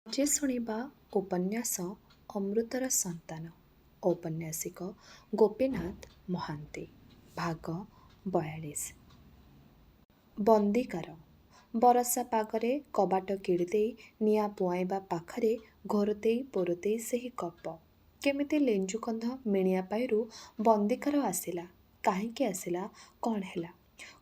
ଯେ ଶୁଣିବା ଉପନ୍ୟାସ ଅମୃତର ସନ୍ତାନ। ଔପନ୍ୟାସିକ ଗୋପୀନାଥ ମହାନ୍ତି। ଭାଗ 42। ବନ୍ଦୀକାର। ବରଷା ପାଗରେ କବାଟ କିଳିଦେଇ ନିଆଁ ପୁଆଇବା ପାଖରେ ଘୋରତେଇ ପୋରତେଇ ସେହି ଗପ। କେମିତି ଲେଞ୍ଜୁକନ୍ଧ ମିଣିଆ ପାଇରୁ ବନ୍ଦୀକାର ଆସିଲା। କାହିଁକି ଆସିଲା, କ'ଣ ହେଲା?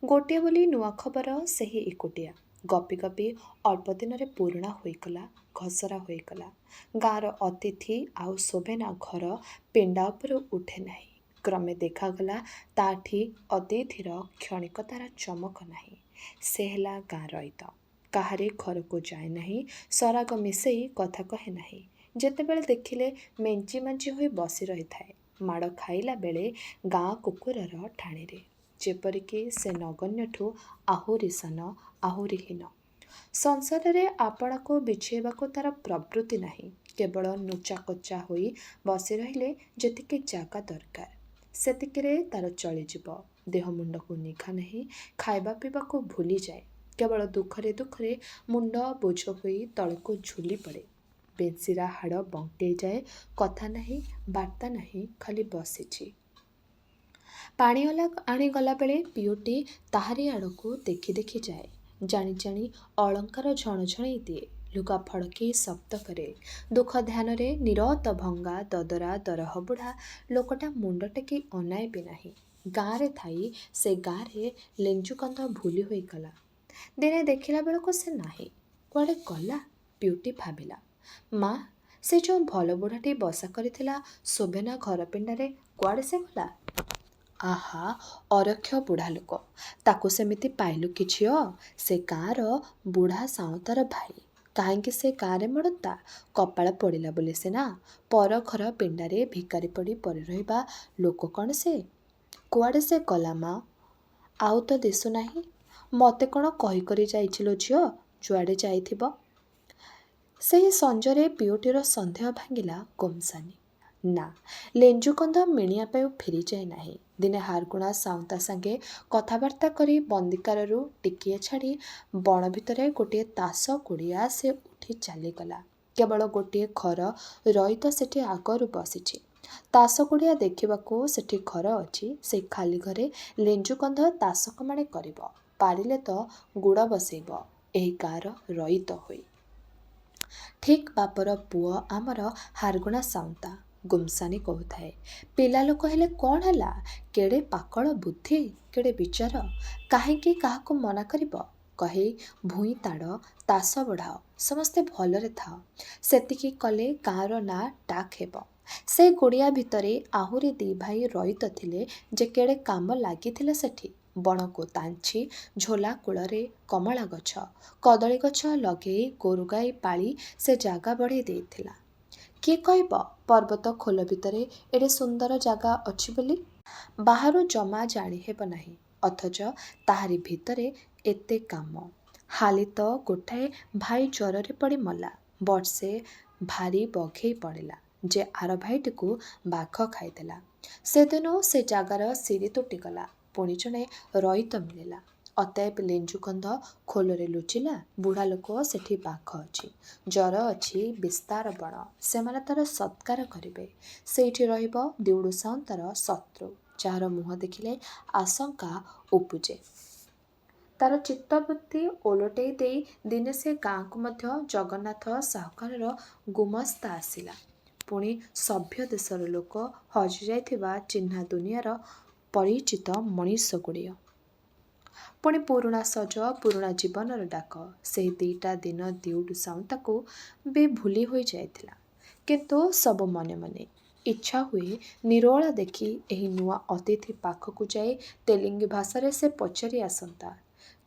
ଗୋଟିଏ ବୋଲି ନୂଆ ଖବର ସେହି ଏକୁଟିଆ। ଗପି ଗପି ଅଳ୍ପ ଦିନରେ ପୁରୁଣା ହୋଇଗଲା, ଘସରା ହୋଇଗଲା। ଗାଁର ଅତିଥି ଆଉ ଶୋଭେନା ଘର ପିଣ୍ଡା ଉପରୁ ଉଠେ ନାହିଁ। କ୍ରମେ ଦେଖାଗଲା ତାଠି ଅତିଥିର କ୍ଷଣିକତାର ଚମକ ନାହିଁ। ସେ ହେଲା ଗାଁ ରଇତ। କାହାରି ଘରକୁ ଯାଏ ନାହିଁ, ସରାଗ ମିଶେଇ କଥା କହେ ନାହିଁ। ଯେତେବେଳେ ଦେଖିଲେ ମେଞ୍ଚି ମାଞ୍ଚି ହୋଇ ବସି ରହିଥାଏ, ମାଡ଼ ଖାଇଲା ବେଳେ ଗାଁ କୁକୁରର ଠାଣିରେ। ଯେପରିକି ସେ ନଗଣ୍ୟଠୁ ଆହୁରି ସାନ, ଆହୁରି ହୀନ। ସଂସାରରେ ଆପଣାକୁ ବିଛେଇବାକୁ ତାର ପ୍ରବୃତ୍ତି ନାହିଁ। କେବଳ ନୁଚାକୋଚା ହୋଇ ବସି ରହିଲେ ଯେତିକି ଜାଗା ଦରକାର, ସେତିକିରେ ତାର ଚଳିଯିବ। ଦେହ ମୁଣ୍ଡକୁ ନିଘା ନାହିଁ, ଖାଇବା ପିଇବାକୁ ଭୁଲିଯାଏ। କେବଳ ଦୁଃଖରେ ଦୁଃଖରେ ମୁଣ୍ଡ ବୋଝ ହୋଇ ତଳକୁ ଝୁଲି ପଡ଼େ। ବେଶିରା ହାଡ଼ ବଙ୍କେଇ ଯାଏ। କଥା ନାହିଁ, ବାର୍ତ୍ତା ନାହିଁ, ଖାଲି ବସିଛି। ପାଣି ଆଣିଗଲା ବେଳେ ପିଉଟି ତାହାରି ଆଡ଼କୁ ଦେଖି ଦେଖି ଯାଏ। ଜାଣି ଜାଣି ଅଳଙ୍କାର ଝଣଝଣେଇ ଦିଏ। ଲୁଗା ଫଡ଼କେଇ ଶବ୍ଦ କରେ। ଦୁଃଖ ଧ୍ୟାନରେ ନିରତ ଭଙ୍ଗା ଦଦରା ଦରହବୁଢ଼ା ଲୋକଟା ମୁଣ୍ଡ ଟେକି ଅନାଏ ବି ନାହିଁ। ଗାଁରେ ଥାଇ ସେ ଗାଁରେ ଲେଞ୍ଜୁକନ୍ଧ ଭୁଲି ହୋଇଗଲା। ଦିନେ ଦେଖିଲା ବେଳକୁ ସେ ନାହିଁ। କୁଆଡ଼େ ଗଲା? ପିଉଟି ଭାବିଲା। ମା, ସେ ଯେଉଁ ଭଲ ବୁଢ଼ାଟି ବସା କରିଥିଲା ଶୋଭେନା ଘର ପିଣ୍ଡାରେ, କୁଆଡ଼େ ସେ ଗଲା? ଆହା, ଅରକ୍ଷ ବୁଢ଼ା ଲୋକ। ତାକୁ ସେମିତି ପାଇଲୁ କି ଝିଅ? ସେ ଗାଁର ବୁଢ଼ା ସାଉଁତାର ଭାଇ। କାହିଁକି ସେ ଗାଁରେ ମରନ୍ତା? କପାଳ ପଡ଼ିଲା ବୋଲି ସିନା। ପର ଘର ପିଣ୍ଡାରେ ଭିକାରୀ ପଡ଼ି ପଡ଼ି ରହିବା ଲୋକ କ'ଣ ସେ? କୁଆଡ଼େ ସେ ଗଲା ମା? ଆଉ ତ ଦିଶୁନାହିଁ। ମୋତେ କ'ଣ କହି କରି ଯାଇଥିଲ ଝିଅ, ଯୁଆଡ଼େ ଯାଇଥିବ? ସେହି ସଞ୍ଜରେ ପିଉଟିର ସନ୍ଦେହ ଭାଙ୍ଗିଲା ଗୋମସାନୀ। ନା, ଲେଞ୍ଜୁକନ୍ଧ ମିଣିଆ ପାଇ ଫେରିଯାଇ ନାହିଁ। ଦିନେ ହାରଗୁଣା ସାଉଁତା ସାଙ୍ଗେ କଥାବାର୍ତ୍ତା କରି ବନ୍ଦୀକାରରୁ ଟିକିଏ ଛାଡ଼ି ବଣ ଭିତରେ ଗୋଟିଏ ତାସ କୁଡ଼ିଆ ସେ ଉଠି ଚାଲିଗଲା। କେବଳ ଗୋଟିଏ ଘର ରଇତ ସେଠି ଆଗରୁ ବସିଛି। ତାସ କୁଡ଼ିଆ ଦେଖିବାକୁ ସେଠି ଘର ଅଛି। ସେଇ ଖାଲି ଘରେ ଲେଞ୍ଜୁକନ୍ଧ ତାସ କମାଣେ କରିବ। ପାରିଲେ ତ ଗୁଡ଼ ବସେଇବ, ଏହି ଗାଁର ରଇତ ହୋଇ। ଠିକ୍ ବାପର ପୁଅ ଆମର ହାରଗୁଣା ସାଉଁତା। ଗୁମସାନୀ କହୁଥାଏ, ପିଲା ଲୋକ ହେଲେ କ'ଣ ହେଲା? କେଡ଼େ ପାକଳ ବୁଦ୍ଧି, କେଡ଼େ ବିଚାର। କାହିଁକି କାହାକୁ ମନା କରିବ? କହେଇ ଭୂଇଁ ତାଡ଼, ତାସ ବଢ଼ାଅ, ସମସ୍ତେ ଭଲରେ ଥାଅ। ସେତିକି କଲେ ଗାଁର ନାଁ ଟାକ୍ ହେବ। ସେ ଗୁଡ଼ିଆ ଭିତରେ ଆହୁରି ଦି ଭାଇ ରଇତ ଥିଲେ ଯେ କେଡ଼େ କାମ ଲାଗିଥିଲା ସେଠି। ବଣକୁ ତାଞ୍ଛି ଝୋଲା କୂଳରେ କମଳା ଗଛ, କଦଳୀ ଗଛ ଲଗେଇ ଗୋରୁଗାଈ ପାଳି ସେ ଜାଗା ବଢ଼େଇ ଦେଇଥିଲା। କିଏ କହିବ ପର୍ବତ ଖୋଲ ଭିତରେ ଏଡ଼େ ସୁନ୍ଦର ଜାଗା ଅଛି ବୋଲି? ବାହାରୁ ଜମା ଜାଣି ହେବ ନାହିଁ। ଅଥଚ ତାହାରି ଭିତରେ ଏତେ କାମ। ହାଲି ତ ଗୋଟାଏ ଭାଇ ଜ୍ୱରରେ ପଡ଼ି ମଲା। ବର୍ଷେ ଭାରି ବଘେଇ ପଡ଼ିଲା ଯେ ଆର ଭାଇଟିକୁ ବାଘ ଖାଇଦେଲା। ସେଦିନୁ ସେ ଜାଗାର ସିରି ତୁଟିଗଲା। ପୁଣି ଜଣେ ରଇତ ମିଳିଲା। ଅତଏବ ଲେଞ୍ଜୁକନ୍ଧ ଖୋଲରେ ଲୁଚିଲା। ବୁଢ଼ା ଲୋକ ସେଠି ବାଘ ଅଛି, ଜର ଅଛି, ବିସ୍ତାର ବଣ। ସେମାନେ ତାର ସତ୍କାର କରିବେ। ସେଇଠି ରହିବ ଦିଉଡୁ ସାଉଁତାର ଶତ୍ରୁ, ଯାହାର ମୁହଁ ଦେଖିଲେ ଆଶଙ୍କା ଉପୁଜେ। ତାର ଚିତ୍ତବୃତ୍ତି ଓଲଟେଇ ଦେଇ ଦିନେ ସେ ଗାଁକୁ ମଧ୍ୟ ଜଗନ୍ନାଥ ସାହୁକାରର ଗୁମସ୍ତା ଆସିଲା। ପୁଣି ସଭ୍ୟ ଦେଶର ଲୋକ, ହଜିଯାଇଥିବା ଚିହ୍ନା ଦୁନିଆର ପରିଚିତ ମଣିଷଗୁଡ଼ିଏ। ପୁଣି ପୁରୁଣା ସଜ, ପୁରୁଣା ଜୀବନର ଡାକ। ସେହି ଦି'ଟା ଦିନ ଦିଉଡୁ ସାଉଁତାକୁ ବି ଭୁଲି ହୋଇ ଯାଇଥିଲା। କିନ୍ତୁ ସବୁ ମନେ ମନେ। ଇଚ୍ଛା ହୁଏ ନିରୋଳା ଦେଖି ଏହି ନୂଆ ଅତିଥି ପାଖକୁ ଯାଇ ତେଲିଙ୍ଗି ଭାଷାରେ ସେ ପଚାରି ଆସନ୍ତା,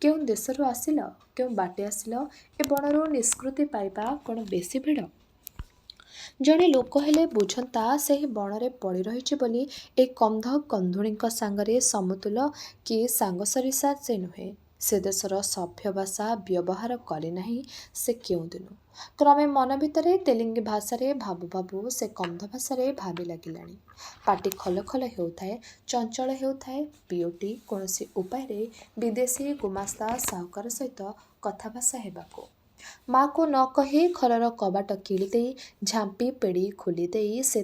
କେଉଁ ଦେଶରୁ ଆସିଲ? କେଉଁ ବାଟେ ଆସିଲ? ଏ ବଣରୁ ନିଷ୍କୃତି ପାଇବା କ'ଣ ବେଶି ଭିଡ଼? ଜଣେ ଲୋକ ହେଲେ ବୁଝନ୍ତା ସେହି ବଣରେ ପଡ଼ି ରହିଛି ବୋଲି ଏ କନ୍ଧ କନ୍ଧୁଣୀଙ୍କ ସାଙ୍ଗରେ ସମତୁଲ କି ସାଙ୍ଗସରିସା ସେ ନୁହେଁ। ସେ ଦେଶର ସଭ୍ୟ ଭାଷା ବ୍ୟବହାର କରେ ନାହିଁ ସେ କେଉଁଦିନୁ। କ୍ରମେ ମନ ଭିତରେ ତେଲିଙ୍ଗି ଭାଷାରେ ଭାବୁ ଭାବୁ ସେ କନ୍ଧ ଭାଷାରେ ଭାବି ଲାଗିଲାଣି। ପାଟି ଖଲ ଖଲ ହେଉଥାଏ, ଚଞ୍ଚଳ ହେଉଥାଏ। ପିଉଟି କୌଣସି ଉପାୟରେ ବିଦେଶୀ ଗୁମାସ୍ତା ସାହୁକାର ସହିତ କଥାଭାଷା ହେବାକୁ ମା'କୁ ନ କହି ଘରର କବାଟ କିଳିଦେଇ ଝାମ୍ପି ପେଡ଼ି ଖୋଲିଦେଇ ସେ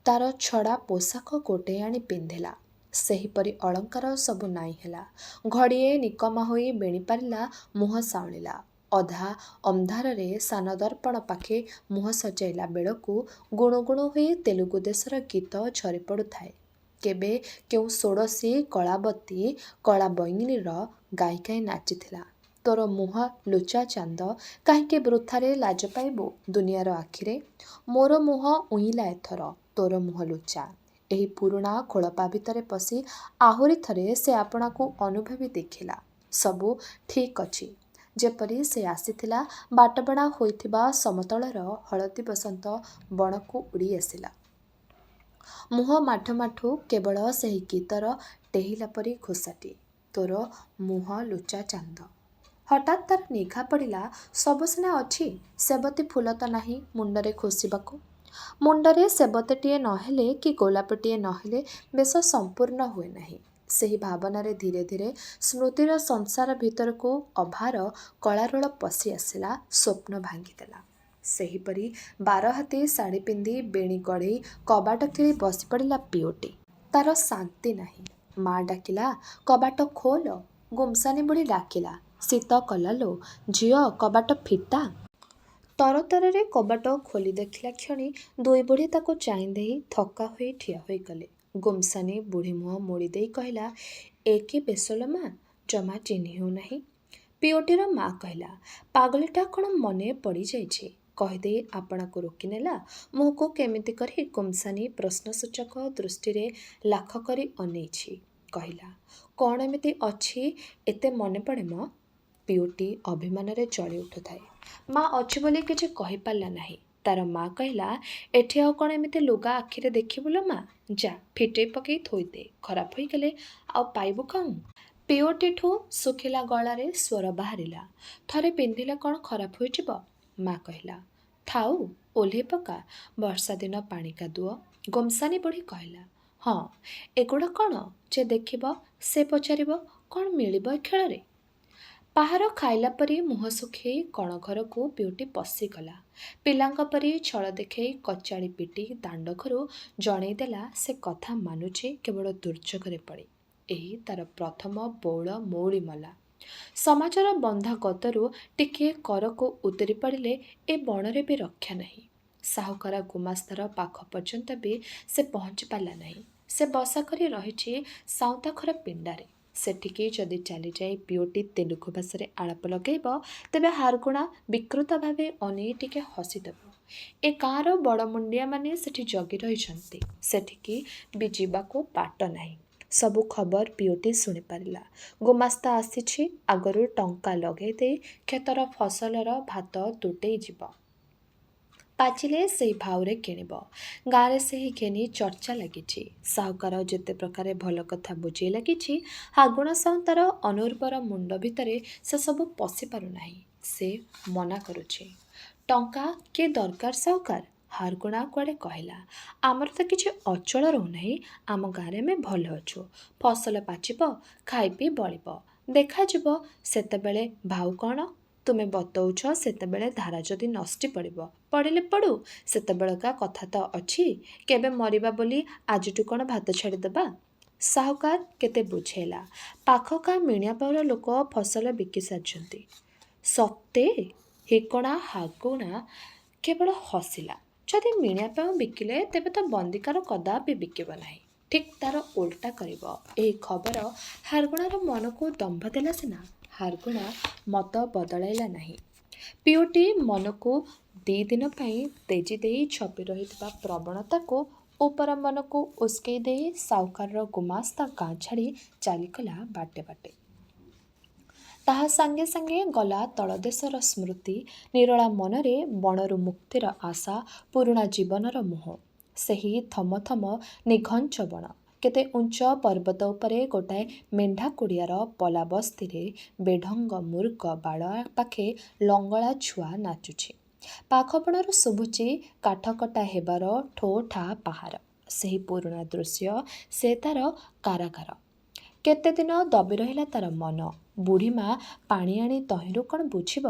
ତାର ଛଡ଼ା ପୋଷାକ ଗୋଟେଇ ଆଣି ପିନ୍ଧିଲା। ସେହିପରି ଅଳଙ୍କାର ସବୁ ନାଇଁ ହେଲା। ଘଡ଼ିଏ ନିକମା ହୋଇ ବେଣିପାରିଲା ମୁହଁ ସାଉଁଳିଲା। ଅଧା ଅନ୍ଧାରରେ ସାନ ଦର୍ପଣ ପାଖେ ମୁହଁ ସଜାଇଲା ବେଳକୁ ଗୁଣୁଗୁଣୁ ହୋଇ ତେଲୁଗୁ ଦେଶର ଗୀତ ଝରି ପଡ଼ୁଥାଏ। କେବେ କେଉଁ ଷୋଡ଼ଶୀ କଳାବତୀ କଳା ବଇନିର ଗାଇ ଗାଇ ନାଚିଥିଲା। ତୋର ମୁହଁ ଲୁଚା ଚାନ୍ଦ, କାହିଁକି ବୃଥାରେ ଲାଜ ପାଇବୁ ଦୁନିଆର ଆଖିରେ। ମୋର ମୁହଁ ଉଇଁଲା ଏଥର, ତୋର ମୁହଁ ଲୁଚା। ଏହି ପୁରୁଣା ଖୋଳପା ଭିତରେ ପଶି ଆହୁରି ଥରେ ସେ ଆପଣାକୁ ଅନୁଭବୀ ଦେଖିଲା। ସବୁ ଠିକ୍ ଅଛି, ଯେପରି ସେ ଆସିଥିଲା ବାଟବଣା ହୋଇଥିବା ସମତଳର ହଳଦୀ ବସନ୍ତ ବଣକୁ ଉଡ଼ି ଆସିଲା। ମୁହଁ ମାଠୁ ମାଠୁ କେବଳ ସେହି ଗୀତର ଟେହିଲା ପରି ଘୋଷାଟି, ତୋର ମୁହଁ ଲୁଚା ଚାନ୍ଦ। ହଠାତ୍ ତାର ନିଘା ପଡ଼ିଲା, ସବୁ ସିନା ଅଛି, ସେବତୀ ଫୁଲ ତ ନାହିଁ ମୁଣ୍ଡରେ ଖୋସିବାକୁ। ମୁଣ୍ଡରେ ସେବତୀଟିଏ ନହେଲେ କି ଗୋଲାପଟିଏ ନହେଲେ ବେଶ ସମ୍ପୂର୍ଣ୍ଣ ହୁଏ ନାହିଁ। ସେହି ଭାବନାରେ ଧୀରେ ଧୀରେ ସ୍ମୃତିର ସଂସାର ଭିତରକୁ ଅଭାର କଳାରୋଳ ପଶି ଆସିଲା, ସ୍ୱପ୍ନ ଭାଙ୍ଗିଦେଲା। ସେହିପରି ବାରହାତୀ ଶାଢ଼ୀ ପିନ୍ଧି ବେଣୀ ଗଢ଼େଇ କବାଟ କିଳି ବସି ପଡ଼ିଲା ପିଓଟି। ତାର ଶାନ୍ତି ନାହିଁ। ମା ଡାକିଲା, କବାଟ ଖୋଲ। ଗୁମ୍ସାନୀ ବୁଢ଼ୀ ଡାକିଲା, ଶୀତ କଲାଲୋ ଝିଅ, କବାଟ ଫିଟା। ତରତରରେ କବାଟ ଖୋଲି ଦେଖିଲା କ୍ଷଣି ଦୁଇ ବୁଢ଼ୀ ତାକୁ ଚାହିଁ ଦେଇ ଥକ୍କା ହୋଇ ଠିଆ ହୋଇଗଲେ। ଗୁମ୍ସାନୀ ବୁଢ଼ୀ ମୁହଁ ମୋଡ଼ି ଦେଇ କହିଲା, ଏ କି ବେଶ ଲୋ ମା, ଜମା ଚିହ୍ନି ହେଉନାହିଁ। ପିଓଟିର ମା କହିଲା, ପାଗଳିଟା କ'ଣ ମନେ ପଡ଼ିଯାଇଛି। କହିଦେଇ ଆପଣାକୁ ରୋକିନେଲା। ମୁହଁକୁ କେମିତି କରି ଗୁମ୍ସାନୀ ପ୍ରଶ୍ନସୂଚକ ଦୃଷ୍ଟିରେ ଲାଖ କରି ଅନେଇଛି। କହିଲା, କ'ଣ ଏମିତି ଅଛି ଏତେ ମନେ ପଡ଼େ ମ? ପିଓଟି ଅଭିମାନରେ ଜଳି ଉଠୁଥାଏ। ମା ଅଛି ବୋଲି କିଛି କହିପାରିଲା ନାହିଁ। ତାର ମା କହିଲା, ଏଠି ଆଉ କ'ଣ ଏମିତି ଲୁଗା ଆଖିରେ ଦେଖିବୁ ଲୋ ମା, ଯା ଫିଟେଇ ପକେଇ ଥୋଇଦେ, ଖରାପ ହୋଇଗଲେ ଆଉ ପାଇବୁ କାଉଁ। ପିଓଟିଠୁ ଶୁଖିଲା ଗଳାରେ ସ୍ୱର ବାହାରିଲା, ଥରେ ପିନ୍ଧିଲେ କ'ଣ ଖରାପ ହୋଇଯିବ? ମା କହିଲା, ଥାଉ ଓହ୍ଲେଇ ପକା, ବର୍ଷା ଦିନ ପାଣି କାଦୁଅ। ଗୁମ୍ସାନୀ ବୁଢ଼ୀ କହିଲା, ହଁ, ଏଗୁଡ଼ା କ'ଣ ଯେ ଦେଖିବ ସେ ପଚାରିବ, କ'ଣ ମିଳିବ ଏ ଖେଳରେ। ପାହାର ଖାଇଲା ପରି ମୁହଁ ଶୁଖେଇ କଣ ଘରକୁ ପିଓଟି ପଶିଗଲା। ପିଲାଙ୍କ ପରି ଛଳ ଦେଖେଇ କଚାଡ଼ି ପିଟି ଦାଣ୍ଡ ଘରୁ ଜଣେଇ ଦେଲା ସେ କଥା ମାନୁଛି କେବଳ ଦୁର୍ଯୋଗରେ ପଡ଼ି। ଏହି ତାର ପ୍ରଥମ ବଉଳ ମଉଳି ମଲା। ସମାଜର ବନ୍ଧା ଗଦରୁ ଟିକିଏ କରକୁ ଉତରି ପଡ଼ିଲେ ଏ ବଣରେ ବି ରକ୍ଷା ନାହିଁ। ସାହୁକାର ଗୁମାସ୍ତାର ପାଖ ପର୍ଯ୍ୟନ୍ତ ବି ସେ ପହଞ୍ଚି ପାରିଲା ନାହିଁ। ସେ ବସା କରି ରହିଛି ସାଉଁତା ଘର ପିଣ୍ଡାରେ। ସେଠିକି ଯଦି ଚାଲିଯାଇ ପିଓଟି ତେଲୁଗୁ ଭାଷାରେ ଆଳାପ ଲଗାଇବ, ତେବେ ହାରଗୁଣା ବିକୃତ ଭାବେ ଅନେଇ ଟିକେ ହସିଦେବ। ଏ ଗାଁର ବଡ଼ମୁଣ୍ଡିଆମାନେ ସେଠି ଜଗି ରହିଛନ୍ତି। ସେଠିକି ବି ଯିବାକୁ ବାଟ ନାହିଁ। ସବୁ ଖବର ପିଓଟି ଶୁଣିପାରିଲା। ଗୁମାସ୍ତା ଆସିଛି, ଆଗରୁ ଟଙ୍କା ଲଗାଇ ଦେଇ କ୍ଷେତର ଫସଲର ଭାତ ତୁଟେଇ ଯିବ। ପାଚିଲେ ସେହି ଭାଉରେ କିଣିବ। ଗାଁରେ ସେହି ଘେନି ଚର୍ଚ୍ଚା ଲାଗିଛି। ସାହୁକାର ଯେତେ ପ୍ରକାରେ ଭଲ କଥା ବୁଝେଇ ଲାଗିଛି, ହାଗୁଣା ସାଉଁତାର ଅନୁର୍ବର ମୁଣ୍ଡ ଭିତରେ ସେସବୁ ପଶି ପାରୁନାହିଁ। ସେ ମନା କରୁଛି। ଟଙ୍କା କିଏ ଦରକାର ସାହୁକାର? ହାରଗୁଣା କୁଆଡ଼େ କହିଲା, ଆମର ତ କିଛି ଅଚଳ ରହୁନାହିଁ। ଆମ ଗାଁରେ ଆମେ ଭଲ ଅଛୁ। ଫସଲ ପାଚିବ, ଖାଇ ପିଇ ବଳିବ, ଦେଖାଯିବ ସେତେବେଳେ ଭାଉ କ'ଣ। ତୁମେ ବତଉଛ ସେତେବେଳେ ଧାରା ଯଦି ନଷ୍ଟି ପଡ଼ିବ, ପଡ଼ିଲେ ପଡ଼ୁ, ସେତେବେଳକା କଥା ତ ଅଛି। କେବେ ମରିବା ବୋଲି ଆଜିଠୁ କ'ଣ ଭାତ ଛାଡ଼ିଦେବା? ସାହୁକାର କେତେ ବୁଝେଇଲା। ପାଖ ଗାଁ ମିଣିଆପାଉର ଲୋକ ଫସଲ ବିକି ସାରିଛନ୍ତି। ସତେ? ହିକଣା ହାଗୁଣା କେବଳ ହସିଲା। ଯଦି ମିଣିଆପାଉ ବିକିଲେ ତେବେ ତ ବନ୍ଦିକାର କଦାପି ବିକିବ ନାହିଁ। ଠିକ୍ ତାର ଓଲଟା କରିବ। ଏହି ଖବର ହାରଗୁଣାର ମନକୁ ଦମ୍ଭ ଦେଲା ସିନା, ହାରଗୁଣା ମତ ବଦଳାଇଲା ନାହିଁ। ପିଓଟି ମନକୁ 2 ଦିନ ପାଇଁ ତେଜି ଦେଇ ଛପି ରହିଥିବା ପ୍ରବଣତାକୁ ଉପର ମନକୁ ଉସ୍କେଇ ଦେଇ ସାହୁକାରର ଗୁମାସ୍ତା ଗାଁ ଛାଡ଼ି ଚାଲିଗଲା ବାଟେ ବାଟେ। ତାହା ସାଙ୍ଗେ ସାଙ୍ଗେ ଗଲା ତଳଦେଶର ସ୍ମୃତି, ନିରୋଳା ମନରେ ବଣରୁ ମୁକ୍ତିର ଆଶା, ପୁରୁଣା ଜୀବନର ମୋହ। ସେହି ଥମଥମ ନିଘଞ୍ଚ ବଣ। କେତେ ଉଞ୍ଚ ପର୍ବତ ଉପରେ ଗୋଟାଏ ମେଣ୍ଢା କୁଡ଼ିଆର ପଲା ବସ୍ତିରେ ବେଢଙ୍ଗ ମୃଗ ବାଳ ପାଖେ ଲଙ୍ଗଳା ଛୁଆ ନାଚୁଛି। ପାଖ ବଣରୁ ଶୁଭୁଛି କାଠକଟା ହେବାର ଠୋ ଠା ପାହାର। ସେହି ପୁରୁଣା ଦୃଶ୍ୟ, ସେ ତାର କାରାଗାର। କେତେଦିନ ଦବି ରହିଲା ତାର ମନ। ବୁଢ଼ୀମା ପାଣି ଆଣି ତହିଁରୁ କ'ଣ ବୁଝିବ?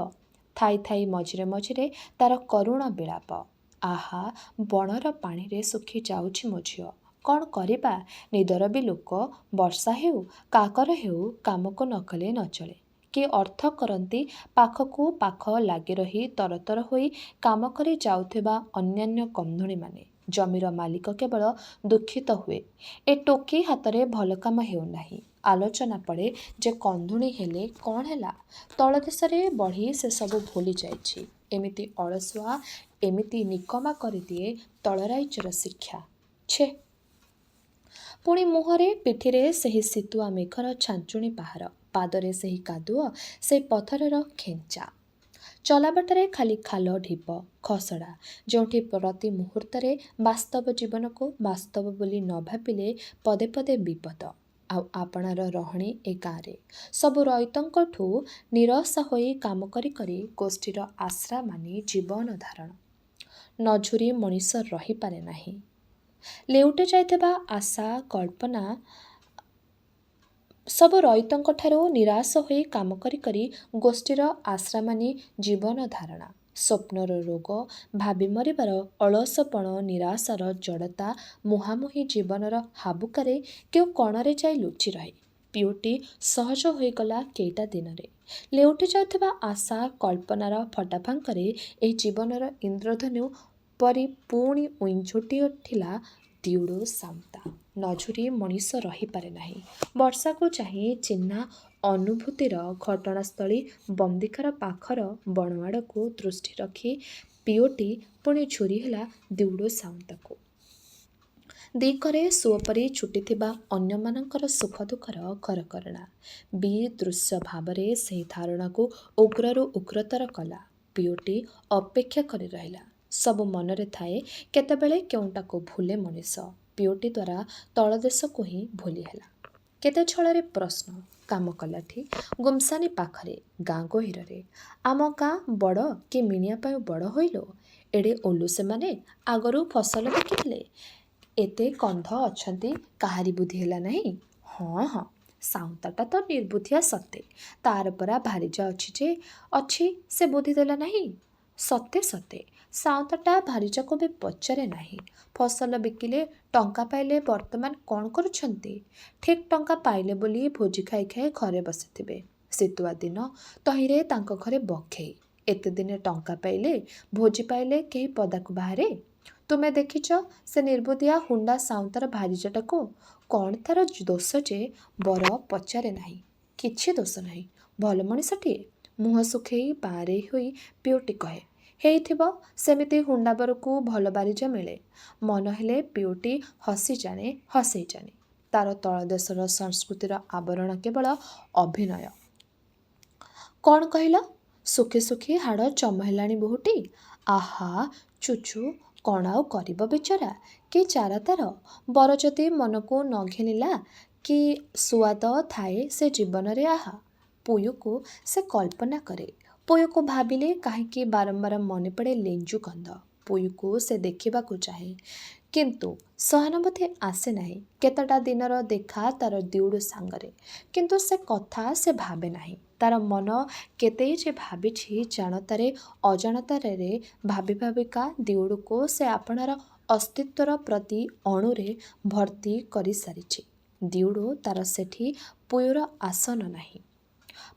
ଥାଇ ଥାଇ ମଝିରେ ମଝିରେ ତାର କରୁଣ ବିଳାପ। ଆହା, ବଣର ପାଣିରେ ଶୁଖି ଯାଉଛି ମୋ ଝିଅ। କ'ଣ କରିବା? ନିଦର ବି ଲୋକ। ବର୍ଷା ହେଉ କାକର ହେଉ କାମକୁ ନ କଲେ ନ ଚଳେ। କି ଅର୍ଥ କରନ୍ତି ପାଖକୁ ପାଖ ଲାଗି ରହି ତରତର ହୋଇ କାମ କରି ଯାଉଥିବା ଅନ୍ୟାନ୍ୟ କନ୍ଧୁଣିମାନେ। ଜମିର ମାଲିକ କେବଳ ଦୁଃଖିତ ହୁଏ, ଏ ଟୋକୀ ହାତରେ ଭଲ କାମ ହେଉନାହିଁ। ଆଲୋଚନା ପଡ଼େ ଯେ କନ୍ଧୁଣି ହେଲେ କ'ଣ ହେଲା, ତଳଦେଶରେ ବଢ଼ି ସେସବୁ ଭୁଲି ଯାଇଛି। ଏମିତି ଅଳସୁଆ, ଏମିତି ନିକମା କରିଦିଏ ତଳରାଇଜର ଶିକ୍ଷା। ଛେ! ପୁଣି ମୁହଁରେ ପିଠିରେ ସେହି ଶୀତୁଆ ମେଘର ଛାଞ୍ଚୁଣି ପାହାର, ପାଦରେ ସେହି କାଦୁଅ, ସେହି ପଥରର ଖେଞ୍ଚା। ଚଲାବାଟରେ ଖାଲି ଖାଲ ଢିପ, ଖସଡ଼ା, ଯେଉଁଠି ପ୍ରତି ମୁହୂର୍ତ୍ତରେ ବାସ୍ତବ ଜୀବନକୁ ବାସ୍ତବ ବୋଲି ନ ଭାବିଲେ ପଦେ ପଦେ ବିପଦ। ଆଉ ଆପଣାର ରହଣି ଏ ଗାଁରେ। ସବୁ ରଇତଙ୍କଠୁ ନିରଶ ହୋଇ କାମ କରି କରି ଗୋଷ୍ଠୀର ଆଶ୍ରା ମାନି ଜୀବନ ଧାରଣ। ନଝୁରି ମଣିଷ ରହିପାରେ ନାହିଁ। ଲେଉଟି ଯାଇଥିବା ଆଶା କଳ୍ପନା ସବୁ ରଇତଙ୍କଠାରୁ ନିରାଶ ହୋଇ କାମ କରି କରି ଗୋଷ୍ଠୀର ଆଶ୍ରା ମାନି ଜୀବନ ଧାରଣା। ସ୍ୱପ୍ନର ରୋଗ, ଭାବି ମରିବାର ଅଳସପଣ, ନିରାଶାର ଜଡ଼ତା ମୁହାଁମୁହିଁ ଜୀବନର ହାବୁକାରେ କେଉଁ କଣରେ ଯାଇ ଲୁଚି ରହେ। ପିଉଟି ସହଜ ହୋଇଗଲା କେଇଟା ଦିନରେ। ଲେଉଟି ଯାଉଥିବା ଆଶା କଳ୍ପନାର ଫଟାଫାଙ୍କରେ ଏହି ଜୀବନର ଇନ୍ଦ୍ରଧନୁ ପରି ପୁଣି ଉଇଁଝୁଟି ଉଠିଲା ଦିଉଡୁ ସାଉଁତା। ନଝୁରି ମଣିଷ ରହିପାରେ ନାହିଁ। ବର୍ଷାକୁ ଚାହିଁ ଚିହ୍ନା ଅନୁଭୂତିର ଘଟଣାସ୍ଥଳୀ ବନ୍ଦିଖାର ପାଖର ବଣଆଡ଼କୁ ଦୃଷ୍ଟି ରଖି ପିଓଟି ପୁଣି ଝୁରି ହେଲା ଦିଉଡୁ ସାଉଁତାକୁ। ଦିକରେ ସୁଅ ପରି ଛୁଟିଥିବା ଅନ୍ୟମାନଙ୍କର ସୁଖ ଦୁଃଖର ଘରକରଣା ବିଦୃଶ୍ୟ ଭାବରେ ସେହି ଧାରଣାକୁ ଉଗ୍ରରୁ ଉଗ୍ରତର କଲା। ପିଓଟି ଅପେକ୍ଷା କରି ରହିଲା। ସବୁ ମନରେ ଥାଏ, କେତେବେଳେ କେଉଁଟାକୁ ଭୁଲେ ମଣିଷ। ପିଓଟି ଦ୍ୱାରା ତଳଦେଶକୁ ହିଁ ଭୁଲି ହେଲା। କେତେ ଛଳରେ ପ୍ରଶ୍ନ। କାମ କଲାଠି ଗୁମ୍ସାନୀ ପାଖରେ, ଗାଁ ଗହୀରରେ। ଆମ ଗାଁ ବଡ଼ କି ମିଣିଆ ପାଇଁ ବଡ଼ ହୋଇଲୋ? ଏଡ଼େ ଓଲୁ ସେମାନେ? ଆଗରୁ ଫସଲ ବିକିଥିଲେ। ଏତେ କନ୍ଧ ଅଛନ୍ତି, କାହାରି ବୁଦ୍ଧି ହେଲା ନାହିଁ? ହଁ ହଁ, ସାଉଁତାଟା ତ ନିର୍ବୁଦ୍ଧିଆ ସତେ। ତାର ପରା ଭାରିଜା ଅଛି ଯେ ଅଛି, ସେ ବୁଦ୍ଧି ଦେଲା ନାହିଁ। ସତେ ସତେ, ସାଉଁତାଟା ଭାରିଜାକୁ ବି ପଚାରେ ନାହିଁ। ଫସଲ ବିକିଲେ ଟଙ୍କା ପାଇଲେ ବର୍ତ୍ତମାନ କ'ଣ କରୁଛନ୍ତି? ଠିକ୍ ଟଙ୍କା ପାଇଲେ ବୋଲି ଭୋଜି ଖାଇ ଖାଇ ଘରେ ବସିଥିବେ। ଶୀତୁଆ ଦିନ, ତହିଁରେ ତାଙ୍କ ଘରେ ବଘେଇ। ଏତେ ଦିନେ ଟଙ୍କା ପାଇଲେ, ଭୋଜି ପାଇଲେ କେହି ପଦାକୁ ବାହାରେ? ତୁମେ ଦେଖିଛ ସେ ନିର୍ବୁଦ୍ଧିଆ ହୁଣ୍ଡା ସାଉଁତାର ଭାରିଜାଟାକୁ? କ'ଣ ତାର ଦୋଷ ଯେ ବର ପଚାରେ ନାହିଁ? କିଛି ଦୋଷ ନାହିଁ, ଭଲ ମଣିଷଟିଏ। ମୁହଁ ଶୁଖେଇ ବାଁରେଇ ହୋଇ ପିଓଟି କହେ, ହେଇଥିବ ସେମିତି ହୁଣ୍ଡାବରକୁ ଭଲ ବାରିଜା ମିଳେ। ମନ ହେଲେ ପିଓଟି ହସି ଜାଣେ, ହସେଇ ଜାଣେ। ତାର ତଳଦେଶର ସଂସ୍କୃତିର ଆବରଣ କେବଳ ଅଭିନୟ। କ'ଣ କହିଲ? ଶୁଖି ଶୁଖି ହାଡ଼ ଚମ ହେଲାଣି ବୋହୂଟି। ଆହା ଚୁଚୁ, କ'ଣ ଆଉ କରିବ ବିଚରା? କି ଚାରା ତାର? ବର ଯଦି ମନକୁ ନ ଘେନିଲା, କି ସୁଆଦ ଥାଏ ସେ ଜୀବନରେ ଆହା। ପୁୟୁକୁ ସେ କଳ୍ପନା କରେ। ପୁୟୁକୁ ଭାବିଲେ କାହିଁକି ବାରମ୍ବାର ମନେ ପଡ଼େ ଲେଞ୍ଜୁ କନ୍ଧ। ପୁୟୁକୁ ସେ ଦେଖିବାକୁ ଚାହେଁ, କିନ୍ତୁ ସହାନୁଭୂତି ଆସେ ନାହିଁ। କେତେଟା ଦିନର ଦେଖା ତାର ଦିଉଡୁ ସାଙ୍ଗରେ, କିନ୍ତୁ ସେ କଥା ସେ ଭାବେ ନାହିଁ। ତାର ମନ କେତେ ଯେ ଭାବିଛି ଜାଣତାରେ ଅଜାଣତାରେ ଭାବି ଭାବିକା ଦିଉଡୁକୁ ସେ ଆପଣାର ଅସ୍ତିତ୍ୱର ପ୍ରତି ଅଣୁରେ ଭର୍ତ୍ତି କରିସାରିଛି। ଦିଉଡୁ ତାର ସେଠି ପୁୟୁର ଆସନ ନାହିଁ।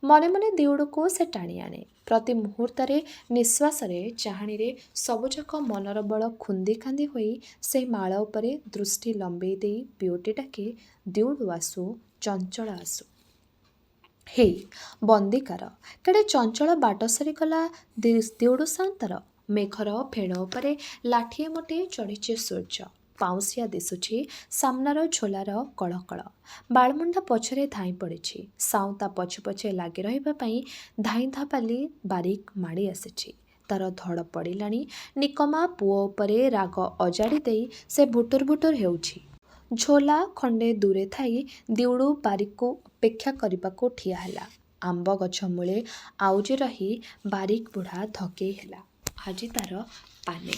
ମନେ ମନେ ଦିଉଡୁକୁ ସେ ଟାଣି ଆଣେ। ପ୍ରତି ମୁହୂର୍ତ୍ତରେ, ନିଶ୍ୱାସରେ, ଚାହାଣୀରେ ସବୁଯାକ ମନର ବଳ ଖୁନ୍ଦି ଖାନ୍ଦି ହୋଇ ସେହି ମାଳ ଉପରେ ଦୃଷ୍ଟି ଲମ୍ବେଇ ଦେଇ ପିଓଟି ଡାକେ, ଦିଉଡୁ ଆସୁ, ଚଞ୍ଚଳ ଆସୁ। ହେଇ ବନ୍ଦିକାର, କେଡ଼େ ଚଞ୍ଚଳ ବାଟ ସରିଗଲା ଦିଉଡୁ ସାଉଁତାର। ମେଘର ଫେଣ ଉପରେ ଲାଠିଏ ମୋଟେ ଚଢ଼ିଛି ସୂର୍ଯ୍ୟ। ପାଉଁଶିଆ ଦିଶୁଛି ସାମ୍ନାର ଝୋଲାର କଳକଳ। ବାଳମୁଣ୍ଡା ପଛରେ ଧାଇଁ ପଡ଼ିଛି। ସାଉଁତା ପଛେ ପଛେ ଲାଗି ରହିବା ପାଇଁ ଧାଇଁ ଧପାଲି ବାରିକ ମାଡ଼ି ଆସିଛି। ତାର ଧଡ଼ ପଡ଼ିଲାଣି। ନିକମା ପୁଅ ଉପରେ ରାଗ ଅଜାଡ଼ି ଦେଇ ସେ ଭୁଟୁର ଭୁଟୁର ହେଉଛି। ଝୋଲା ଖଣ୍ଡେ ଦୂରେ ଥାଇ ଦିଉଡୁ ବାରିକକୁ ଅପେକ୍ଷା କରିବାକୁ ଠିଆ ହେଲା। ଆମ୍ବ ଗଛ ମୂଳେ ଆଉଜି ରହି ବାରିକ ବୁଢ଼ା ଧକେଇ ହେଲା। ଆଜି ତାର ପାନେ।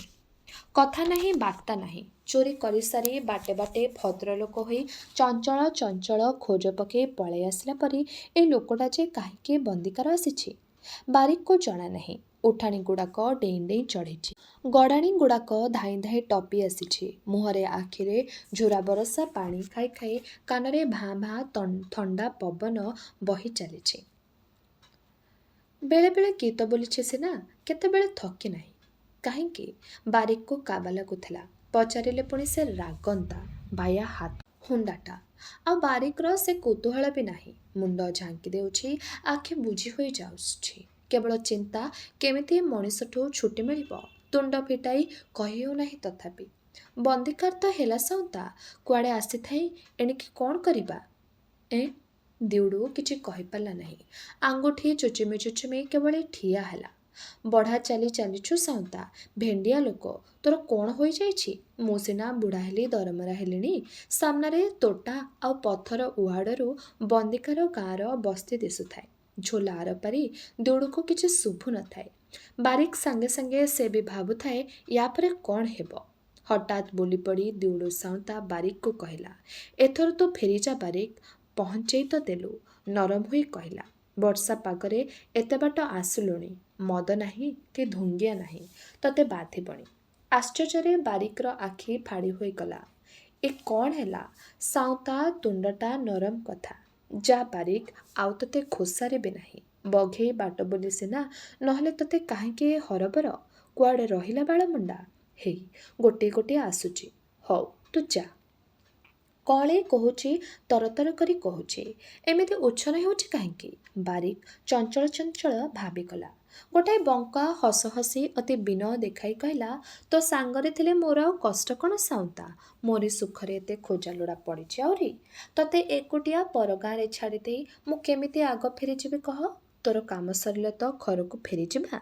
କଥା ନାହିଁ, ବାର୍ତ୍ତା ନାହିଁ। ଚୋରି କରିସାରି ବାଟେ ବାଟେ ଭଦ୍ରଲୋକ ହୋଇ ଚଞ୍ଚଳ ଚଞ୍ଚଳ ଖୋଜ ପକେଇ ପଳାଇ ଆସିଲା ପରି ଏ ଲୋକଟା ଯେ କାହିଁକି ବନ୍ଦିକାର ଆସିଛି, ବାରିକକୁ ଜଣା ନାହିଁ। ଉଠାଣି ଗୁଡ଼ାକ ଡେଇଁ ଡେଇଁ ଚଢ଼ିଛି। ଗଡ଼ାଣି ଗୁଡ଼ାକ ଧାଇଁ ଧାଇଁ ଟପି ଆସିଛି। ମୁହଁରେ ଆଖିରେ ଝୁରା ବରଷା ପାଣି ଖାଇ ଖାଇ କାନରେ ଭାଁ ଭାଁ ଥଣ୍ଡା ପବନ ବହି ଚାଲିଛି। ବେଳେବେଳେ ଗୀତ ବୋଲିଛି ସିନା, କେତେବେଳେ ଥକି ନାହିଁ। କାହିଁକି? ବାରିକକୁ କାବା ଲାଗୁଥିଲା। ପଚାରିଲେ ପୁଣି ସେ ରାଗନ୍ତା। ବାୟା ହାତ ହୁଣ୍ଡାଟା। ଆଉ ବାରିକର ସେ କୌତୂହଳ ବି ନାହିଁ। ମୁଣ୍ଡ ଝାଙ୍କି ଦେଉଛି, ଆଖି ବୁଜି ହୋଇ ଯାଉଛି। କେବଳ ଚିନ୍ତା, କେମିତି ଏ ମଣିଷଠୁ ଛୁଟି ମିଳିବ। ତୁଣ୍ଡ ଫିଟାଇ କହି ହେଉନାହିଁ ତଥାପି। ବନ୍ଦିକାର ତ ହେଲା ସାଉଁତା, କୁଆଡ଼େ ଆସିଥାଇ ଏଣିକି କ'ଣ କରିବା? ଦିଉଡ଼ୁ କିଛି କହିପାରିଲା ନାହିଁ। ଆଙ୍ଗୁଠି ଚୁଚୁମି ଚୁଚୁମି କେବଳ ଠିଆ ହେଲା। ବଢ଼ା ଚାଲି ଚାଲିଛୁ ସାଉଁତା, ଭେଣ୍ଡିଆ ଲୋକ, ତୋର କ'ଣ ହୋଇଯାଇଛି? ମୁଁ ସିନା ବୁଢ଼ା ହେଲି, ଦରମରା ହେଲିଣି। ସାମ୍ନାରେ ତୋଟା ଆଉ ପଥର ଉହାଡ଼ରୁ ବନ୍ଦିକାର ଗାଁର ବସ୍ତି ଦିଶୁଥାଏ। ଝୋଲା ଆରପାରି ଦିଉଡ଼ୁକୁ କିଛି ଶୁଭୁ ନଥାଏ। ବାରିକ ସାଙ୍ଗେ ସାଙ୍ଗେ ସେ ବି ଭାବୁଥାଏ, ୟା ପରେ କ'ଣ ହେବ। ହଠାତ୍ ବୋଲିପଡ଼ି ଦିଉଡ଼ୁ ସାଉଁତା ବାରିକକୁ କହିଲା, ଏଥର ତୁ ଫେରିଯା ବାରିକ, ପହଞ୍ଚେଇ ତ ଦେଲୁ। ନରମ ହୋଇ କହିଲା, ବର୍ଷା ପାଗରେ ଏତେ ବାଟ ଆସିଲୁଣି, ମଦ ନାହିଁ କି ଧୁଙ୍ଗିଆ ନାହିଁ, ତତେ ବାଧିବଣି। ଆଶ୍ଚର୍ଯ୍ୟରେ ବାରିକର ଆଖି ଫାଡ଼ି ହୋଇଗଲା। ଏ କ'ଣ ହେଲା? ସାଉଁତା ତୁଣ୍ଡଟା ନରମ କଥା। ଯା ବାରିକ, ଆଉ ତତେ ଖୋସାରିବି ନାହିଁ। ବଘେଇ ବାଟ ବୋଲି ସିନା, ନହେଲେ ତତେ କାହିଁକି ଏ ହରବର? କୁଆଡ଼େ ରହିଲା ବାଳମୁଣ୍ଡା? ହେଇ ଗୋଟିଏ ଗୋଟିଏ ଆସୁଛି। ହଉ ତୁ ଯା। କଅଁଳେଇ କହୁଛି, ତରତର କରି କହୁଛି। ଏମିତି ଉଚ୍ଛନ ହେଉଛି କାହିଁକି? ବାରିକ ଚଞ୍ଚଳ ଚଞ୍ଚଳ ଭାବିଗଲା। ଗୋଟାଏ ବଙ୍କା ହସ ହସି ଅତି ବିନୟ ଦେଖାଇ କହିଲା, ତୋ ସାଙ୍ଗରେ ଥିଲେ ମୋର ଆଉ କଷ୍ଟ କ'ଣ ସାଉଁତା? ମୋରି ସୁଖରେ ଏତେ ଖୋଜା ଲୋଡ଼ା ପଡ଼ିଛି ଆହୁରି। ତତେ ଏକୁଟିଆ ପର ଗାଁରେ ଛାଡ଼ିଦେଇ ମୁଁ କେମିତି ଆଗ ଫେରିଯିବି କହ? ତୋର କାମ ସରିଲେ ତ ଘରକୁ ଫେରିଯିବା।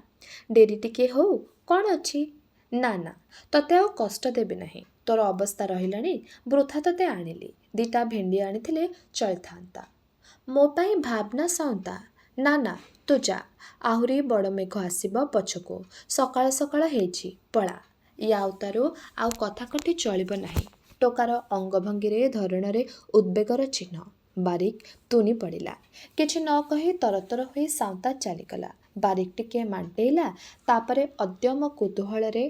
ଡେରି ଟିକିଏ ହଉ, କ'ଣ ଅଛି? ନା ନା, ତତେ ଆଉ କଷ୍ଟ ଦେବି ନାହିଁ। ତୋର ଅବସ୍ଥା ରହିଲାଣି, ବୃଥା ତତେ ଆଣିଲି। ଦିଟା ଭେଣ୍ଡି ଆଣିଥିଲେ ଚଳିଥାନ୍ତା। ମୋ ପାଇଁ ଭାବନା ସାଉଁତା। ନା ନା, ତୁ ଯା। ଆହୁରି ବଡ଼ ମେଘ ଆସିବ ପଛକୁ। ସକାଳ ସକାଳ ହେଇଛି, ପଳା। ୟା ଉତ୍ତାରୁ ଆଉ କଥା କଟି ଚଳିବ ନାହିଁ। ଟୋକାର ଅଙ୍ଗଭଙ୍ଗୀରେ ଧରଣରେ ଉଦ୍ବେଗର ଚିହ୍ନ। ବାରିକ ତୁନି ପଡ଼ିଲା। କିଛି ନ କହି ତରତର ହୋଇ ସାଉଁତା ଚାଲିଗଲା। ବାରିକ ଟିକିଏ ମାଣ୍ଟେଇଲା, ତାପରେ ଅଦ୍ୟମ କୌତୂହଳରେ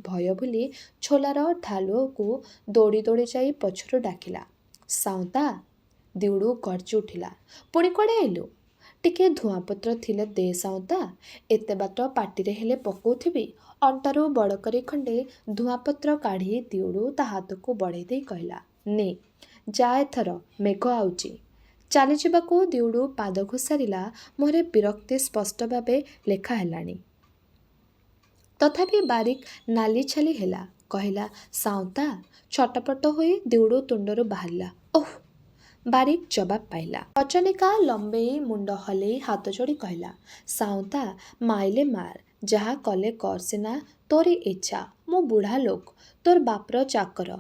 ଭୟ ଭୁଲି ଛୋଲାର ଢାଲୁଅକୁ ଦୌଡ଼ି ଦୌଡ଼ି ଯାଇ ପଛରୁ ଡାକିଲା, ସାଉଁତା। ଦିଉଡ଼ୁ ଗର୍ଜି ଉଠିଲା, ପୁଣି କୁଆଡ଼େ ଆଇଲୁ? ଟିକିଏ ଧୂଆଁପତ୍ର ଥିଲେ ଦେ ସାଉଁତା, ଏତେ ବାଟ ପାଟିରେ ହେଲେ ପକଉଥିବି। ଅଣ୍ଟାରୁ ବଡ଼ କରି ଖଣ୍ଡେ ଧୂଆଁପତ୍ର କାଢ଼ି ଦିଉଡ଼ୁ ତା ହାତକୁ ବଢ଼େଇ ଦେଇ କହିଲା, ନେ ଯା ଏଥର, ମେଘ ଆଉଚି। ଚାଲିଯିବାକୁ ଦିଉଡ଼ୁ ପାଦ ଘୋସାରିଲା। ମୁହଁରେ ବିରକ୍ତି ସ୍ପଷ୍ଟ ଭାବେ ଲେଖା ହେଲାଣି। ତଥାପି ବାରିକ ନାଲି ଛାଲି ହେଲା। କହିଲା, ସାଉଁତା। ଛଟପଟ ହୋଇ ଦିଉଡ଼ୁ ତୁଣ୍ଡରୁ ବାହାରିଲା, ଓଃ। ବାରିକ ଜବାବ ପାଇଲା। ରଜନିକା ଲମ୍ବେଇ ମୁଣ୍ଡ ହଲେଇ ହାତ ଯୋଡ଼ି କହିଲା, ସାଉଁତା, ମାଇଲେ ମାର, ଯାହା କଲେ କର ସିନା, ତୋରି ଇଚ୍ଛା। ମୁଁ ବୁଢ଼ା ଲୋକ, ତୋର ବାପର ଚାକର।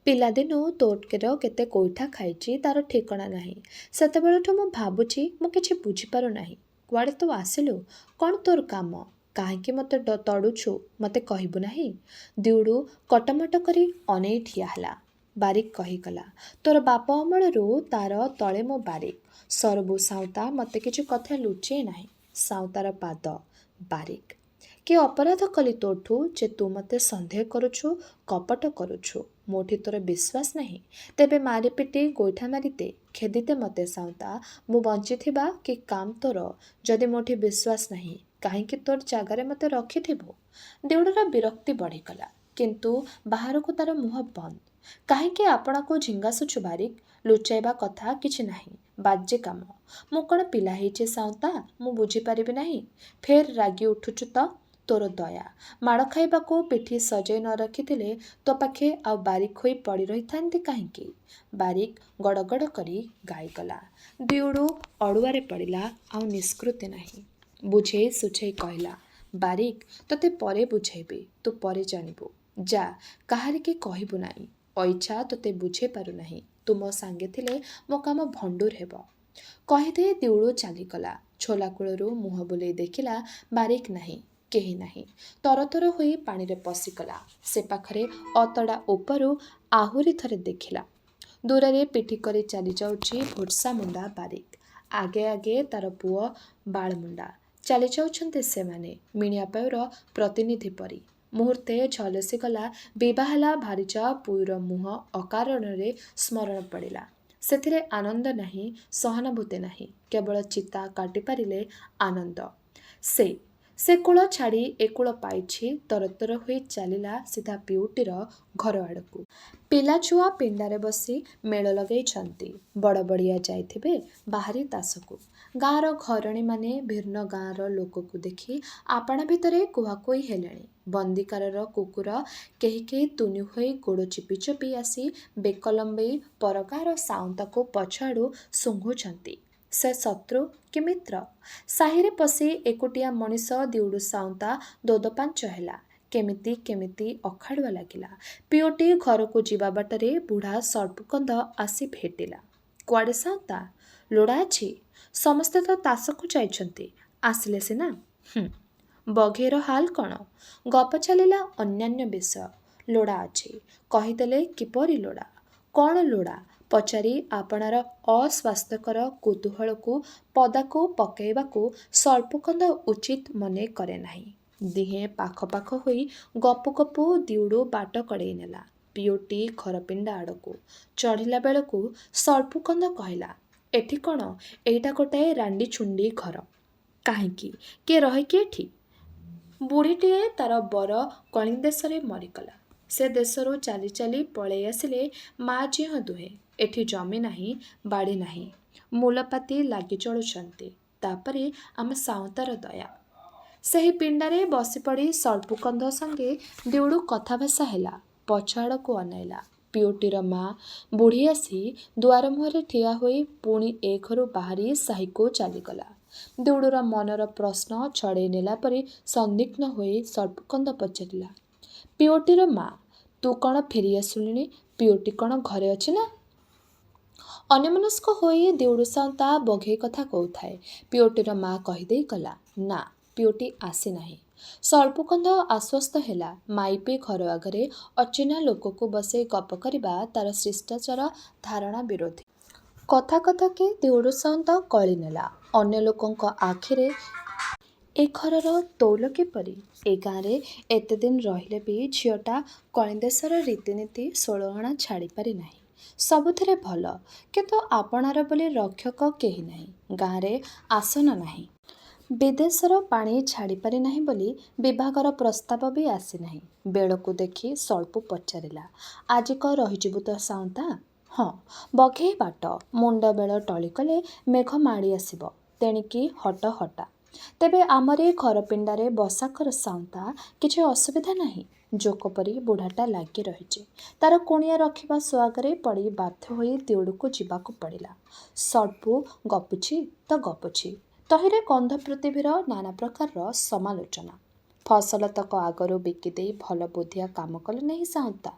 ପିଲାଦିନୁ ତୋଟକେର କେତେ ଗୋଇଠା ଖାଇଛି ତାର ଠିକଣା ନାହିଁ। ସେତେବେଳଠୁ ମୁଁ ଭାବୁଛି, ମୁଁ କିଛି ବୁଝିପାରୁନାହିଁ। କୁଆଡ଼େ ତୁ ଆସିଲୁ? କ'ଣ ତୋର କାମ? କାହିଁକି ମୋତେ ତଡ଼ୁଛୁ, ମୋତେ କହିବୁ ନାହିଁ? ଦିଉଡ଼ୁ କଟମଟ କରି ଅନେଇ ଠିଆ ହେଲା। ବାରିକ କହିଗଲା, ତୋର ବାପ ଅମଳରୁ ତାର ତଳେ ମୁଁ ବାରିକ। ସରବୁ ସାଉଁତା ମୋତେ କିଛି କଥା ଲୁଚେଇ ନାହିଁ। ସାଉଁତାର ପାଦ। ବାରିକ, କି ଅପରାଧ କଲି ତୋଠୁ ଯେ ତୁ ମୋତେ ସନ୍ଦେହ କରୁଛୁ, କପଟ କରୁଛୁ? ମୋଠି ତୋର ବିଶ୍ୱାସ ନାହିଁ? ତେବେ ମାରି ପିଟି ଗୋଇଠା ମାରି ଦେ, ଖେଦିଦେ ମୋତେ ସାଉଁତା। ମୁଁ ବଞ୍ଚିଥିବା କି କାମ ତୋର? ଯଦି ମୋଠି ବିଶ୍ୱାସ ନାହିଁ, କାହିଁକି ତୋର ଜାଗାରେ ମୋତେ ରଖିଥିବୁ? ଦିଉଡ଼ୁର ବିରକ୍ତି ବଢ଼ିଗଲା, କିନ୍ତୁ ବାହାରକୁ ତାର ମୁହଁ ବନ୍ଦ। କାହିଁକି ଆପଣାକୁ ଝିଙ୍ଗାସୁଛୁ ବାରିକ? ଲୁଚାଇବା କଥା କିଛି ନାହିଁ। ବାଜେ କାମ। ମୁଁ କ'ଣ ପିଲା ହେଇଛି ସାଉଁତା, ମୁଁ ବୁଝିପାରିବି ନାହିଁ? ଫେର ରାଗି ଉଠୁଛୁ ତ? ତୋର ଦୟା। ମାଡ଼ ଖାଇବାକୁ ପିଠି ସଜେଇ ନ ରଖିଥିଲେ ତୋ ପାଖେ ଆଉ ବାରିକ ହୋଇ ପଡ଼ି ରହିଥାନ୍ତି କାହିଁକି? ବାରିକ ଗଡ଼ଗଡ଼ କରି ଗାଇଗଲା। ଦିଉଡ଼ୁ ଅଡ଼ୁଆରେ ପଡ଼ିଲା, ଆଉ ନିଷ୍କୃତି ନାହିଁ। ବୁଝେଇ ସୁଝେଇ କହିଲା, ବାରିକ, ତତେ ପରେ ବୁଝେଇବି, ତୁ ପରେ ଜାଣିବୁ। ଯା, କାହାରିକି କହିବୁ ନାହିଁ। ଅଇଛା ତତେ ବୁଝେଇ ପାରୁନାହିଁ। ତୁ ମୋ ସାଙ୍ଗେ ଥିଲେ ମୋ କାମ ଭଣ୍ଡୁର ହେବ। କହିଦେଇ ଦିଉଡ଼ୁ ଚାଲିଗଲା। ଛୋଲା କୂଳରୁ ମୁହଁ ବୁଲେଇ ଦେଖିଲା, ବାରିକ ନାହିଁ, କେହି ନାହିଁ। ତରତର ହୋଇ ପାଣିରେ ପଶିଗଲା। ସେ ପାଖରେ ଅତଡ଼ା ଉପରୁ ଆହୁରି ଥରେ ଦେଖିଲା। ଦୂରରେ ପିଠି କରି ଚାଲି ଯାଉଛି ଭୋଟସା ମୁଣ୍ଡା ବାରିକ। ଆଗେ ଆଗେ ତାର ପୁଅ ବାଳମୁଣ୍ଡା। ଚାଲି ଯାଉଛନ୍ତି ସେମାନେ ମିଣିଆପାଉର ପ୍ରତିନିଧି ପରି। ମୁହୂର୍ତ୍ତେ ଝଲସିଗଲା ବିଭା ହେଲା ଭାରିଜା ପୁଇର ମୁହଁ ଅକାରଣରେ ସ୍ମରଣ ପଡ଼ିଲା। ସେଥିରେ ଆନନ୍ଦ ନାହିଁ, ସହାନୁଭୂତି ନାହିଁ, କେବଳ ଚିତା କାଟିପାରିଲେ ଆନନ୍ଦ। ସେ କୂଳ ଛାଡ଼ି ଏ କୂଳ ପାଇଛି ତରତର ହୋଇ ଚାଲିଲା ସିଧା ପିଉଟିର ଘର ଆଡ଼କୁ। ପିଲାଛୁଆ ପିଣ୍ଡାରେ ବସି ମେଳ ଲଗେଇଛନ୍ତି। ବଡ଼ବଡ଼ିଆ ଯାଇଥିବେ ବାହାରି ତାସକୁ। ଗାଁର ଘରଣୀମାନେ ଭିନ୍ନ ଗାଁର ଲୋକକୁ ଦେଖି ଆପଣା ଭିତରେ କୁହାକୁହି ହେଲେଣି। ବନ୍ଦିକାରର କୁକୁର କେହି କେହି ତୁନି ହୋଇ ଗୋଡ଼ ଚିପି ଚିପି ଆସି ବେକ ଲମ୍ବେଇ ପରଗାଁର ସାଉଁତାକୁ ପଛଆଡ଼ୁ ଶୁଙ୍ଘୁଛନ୍ତି। ସେ ଶତ୍ରୁ କି ମିତ୍ର? ସାହିରେ ପଶି ଏକୁଟିଆ ମଣିଷ ଦିଉଡୁ ସାଉଁତା ଦୋଦପାଞ୍ଚ ହେଲା। କେମିତି ଅଖାଡ଼ୁଆ ଲାଗିଲା। ପିଉଟି ଘରକୁ ଯିବା ବାଟରେ ବୁଢ଼ା ସର୍ପକନ୍ଧ ଆସି ଭେଟିଲା। କୁଆଡ଼େ ସାଉଁତା? ଲୋଡ଼ା ଅଛି? ସମସ୍ତେ ତ ତାସକୁ ଯାଇଛନ୍ତି, ଆସିଲେ ସିନା। ବଘେଇର ହାଲ କ'ଣ? ଗପ ଚାଲିଲା ଅନ୍ୟାନ୍ୟ ବିଷୟ। ଲୋଡ଼ା ଅଛି କହିଦେଲେ କିପରି ଲୋଡ଼ା? କ'ଣ ଲୋଡ଼ା ପଚାରି ଆପଣାର ଅସ୍ୱାସ୍ଥ୍ୟକର କୌତୂହଳକୁ ପଦାକୁ ପକାଇବାକୁ ସର୍ପକନ୍ଧ ଉଚିତ ମନେ କରେ ନାହିଁ। ଦିହେଁ ପାଖ ହୋଇ ଗପୁ ଗପୁ ଦିଉଡୁ ବାଟ କଡ଼େଇ ନେଲା ପିଉଟି ଘରପିଣ୍ଡା ଆଡ଼କୁ। ଚଢ଼ିଲା ବେଳକୁ ସର୍ପକନ୍ଧ କହିଲା, ଏଠି କ'ଣ? ଏଇଟା ଗୋଟାଏ ରାଣ୍ଡିଛୁଣ୍ଡି ଘର। କାହିଁକି? କିଏ ରହେ କି ଏଠି? ବୁଢ଼ୀଟିଏ ତାର ବର କଳିଙ୍ଗଦେଶରେ ମରିଗଲା। ସେ ଦେଶରୁ ଚାଲି ଚାଲି ପଳେଇ ଆସିଲେ ମା ଝିଅ ଦୁହେଁ। ଏଠି ଜମି ନାହିଁ, ବାଡ଼ି ନାହିଁ, ମୂଲପାତି ଲାଗି ଚଳୁଛନ୍ତି। ତାପରେ ଆମ ସାଉଁତାର ଦୟା। ସେହି ପିଣ୍ଡାରେ ବସିପଡ଼ି ସର୍ପକନ୍ଧ ସଙ୍ଗେ ଦିଉଡୁ କଥାଭାଷା ହେଲା। ପଛ ଆଡ଼କୁ ଅନାଇଲା। ପିଉଟିର ମା ବୁଢ଼ୀ ଆସି ଦୁଆର ମୁହଁରେ ଠିଆ ହୋଇ ପୁଣି ଏ ଘରୁ ବାହାରି ସାହିକୁ ଚାଲିଗଲା। ଦିଉଡୁର ମନର ପ୍ରଶ୍ନ ଛଡ଼େଇ ନେଲା ପରି ସନ୍ଦିଗ୍ଧ ହୋଇ ସର୍ପକନ୍ଧ ପଚାରିଲା, ପିଉଟିର ମା, ତୁ କ'ଣ ଫେରି ଆସିଲୁଣି? ପିଉଟି କ'ଣ ଘରେ ଅଛି ନା? ଅନ୍ୟମନସ୍କ ହୋଇ ଦିଉଡୁ ସାଉଁତା ବଘେଇ କଥା କହୁଥାଏ। ପିଉଟିର ମା କହିଦେଇ ଗଲା, ନା, ପିଉଟି ଆସିନାହିଁ। ସର୍ପକନ୍ଧ ଆଶ୍ୱସ୍ତ ହେଲା। ମାଇପେ ଘର ଆଗରେ ଅଚିହ୍ନା ଲୋକକୁ ବସେଇ ଗପ କରିବା ତାର ଶିଷ୍ଟାଚାର ଧାରଣା ବିରୋଧୀ। କଥାକେ ଦିଉଡୁ ସାଉଁତ କଳି ନେଲା। ଅନ୍ୟ ଲୋକଙ୍କ ଆଖିରେ ଏ ଘରର ତଉଲ କିପରି? ଏ ଗାଁରେ ଏତେଦିନ ରହିଲେ ବି ଝିଅଟା କଳିଙ୍ଗଦେଶର ରୀତିନୀତି 16 ଅଣା ଛାଡ଼ିପାରି ନାହିଁ। ସବୁଥିରେ ଭଲ, କିନ୍ତୁ ଆପଣାର ବୋଲି ରକ୍ଷକ କେହି ନାହିଁ। ଗାଁରେ ଆସନ ନାହିଁ। ବିଦେଶର ପାଣି ଛାଡ଼ିପାରି ନାହିଁ ବୋଲି ବିଭାଘର ପ୍ରସ୍ତାବ ବି ଆସିନାହିଁ। ବେଳକୁ ଦେଖି ସର୍ପୁ ପଚାରିଲା, ଆଜି କ'ଣ ରହିଯିବୁ ତ ସାଉଁତା? ହଁ, ବଘେଇ ବାଟ। ମୁଣ୍ଡ ବେଳ ଟଳିଗଲେ ମେଘ ମାଡ଼ି ଆସିବ। ତେଣିକି ହଟା। ତେବେ ଆମରି ଘରପିଣ୍ଡାରେ ବସାକର ସାଉଁତା, କିଛି ଅସୁବିଧା ନାହିଁ। ଜୋକପରି ବୁଢ଼ାଟା ଲାଗି ରହିଛି। ତାର କୁଣିଆ ରଖିବା ସୁଆଗରେ ପଡ଼ି ବାଧ୍ୟ ହୋଇ ଦିଉଡୁକୁ ଯିବାକୁ ପଡ଼ିଲା। ସର୍ପୁ ଗପୁଛି ତ ଗପୁଛି। ତହିଁରେ କନ୍ଧ ପୃଥିବୀର ନାନା ପ୍ରକାରର ସମାଲୋଚନା। ଫସଲତକ ଆଗରୁ ବିକିଦେଇ ଭଲ ବୁଦ୍ଧିଆ କାମ କଲେ ନାହିଁ ସାଉଁତା।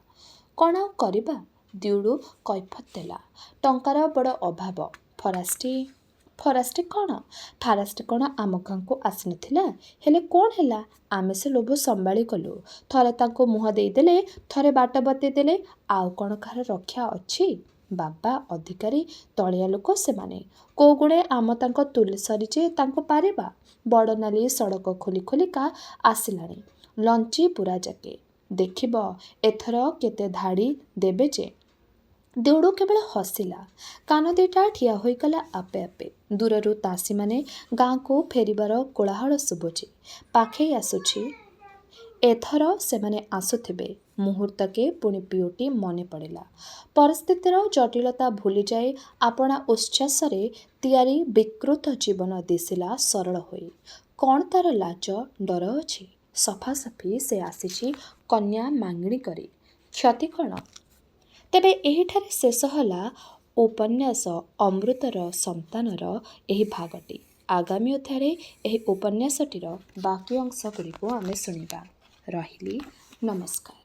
କ'ଣ ଆଉ କରିବା? ଦିଉଡୁ କୈଫତ ଦେଲା। ଟଙ୍କାର ବଡ଼ ଅଭାବ। ଫରାଷ୍ଟି କ'ଣ? ଫାରାଷ୍ଟି କ'ଣ ଆମ ଗାଁକୁ ଆସିନଥିଲା? ହେଲେ କ'ଣ ହେଲା? ଆମେ ସେ ଲୋଭ ସମ୍ଭାଳି ଗଲୁ। ଥରେ ତାଙ୍କୁ ମୁହଁ ଦେଇଦେଲେ, ଥରେ ବାଟ ବତେଇ ଦେଲେ, ଆଉ କ'ଣ କାହାର ରକ୍ଷା ଅଛି? ବାବା ଅଧିକାରୀ, ତଳିଆ ଲୋକ ସେମାନେ। କୋଉଗୁଣେ ଆମ ତାଙ୍କ ତୁଲି ସରିଛି ତାଙ୍କୁ ପାରିବା। ବଡ଼ ନାଲି ସଡ଼କ ଖୋଲିକା ଆସିଲାଣି ଲଞ୍ଚି ପୁରାଯାକେ। ଦେଖିବ ଏଥର କେତେ ଧାଡ଼ି ଦେବେ ଯେ। ଦିଉଡୁ କେବଳ ହସିଲା। କାନ ଦିଟା ଠିଆ ହୋଇଗଲା ଆପେ। ଦୂରରୁ ତାଷୀମାନେ ଗାଁକୁ ଫେରିବାର କୋଳାହଳ ଶୁଭୁଛି। ପାଖେଇ ଆସୁଛି। ଏଥର ସେମାନେ ଆସୁଥିବେ। ମୁହୂର୍ତ୍ତକେ ପୁଣି ପିଉଟି ମନେ ପଡ଼ିଲା। ପରିସ୍ଥିତିର ଜଟିଳତା ଭୁଲିଯାଇ ଆପଣା ଉଚ୍ଛ୍ୱାସରେ ତିଆରି ବିକୃତ ଜୀବନ ଦିଶିଲା ସରଳ ହୋଇ। କ'ଣ ତାର ଲାଜ ଡର ଅଛି? ସଫାସଫି ସେ ଆସିଛି କନ୍ୟା ମାଗିଣି କରି। କ୍ଷତି କ'ଣ? ତେବେ ଏହିଠାରେ ଶେଷ ହେଲା ଉପନ୍ୟାସ ଅମୃତର ସନ୍ତାନର ଏହି ଭାଗଟି। ଆଗାମୀ ଅଧ୍ୟାୟରେ ଏହି ଉପନ୍ୟାସଟିର ବାକି ଅଂଶଗୁଡ଼ିକୁ ଆମେ ଶୁଣିବା। ରହିଲି, ନମସ୍କାର।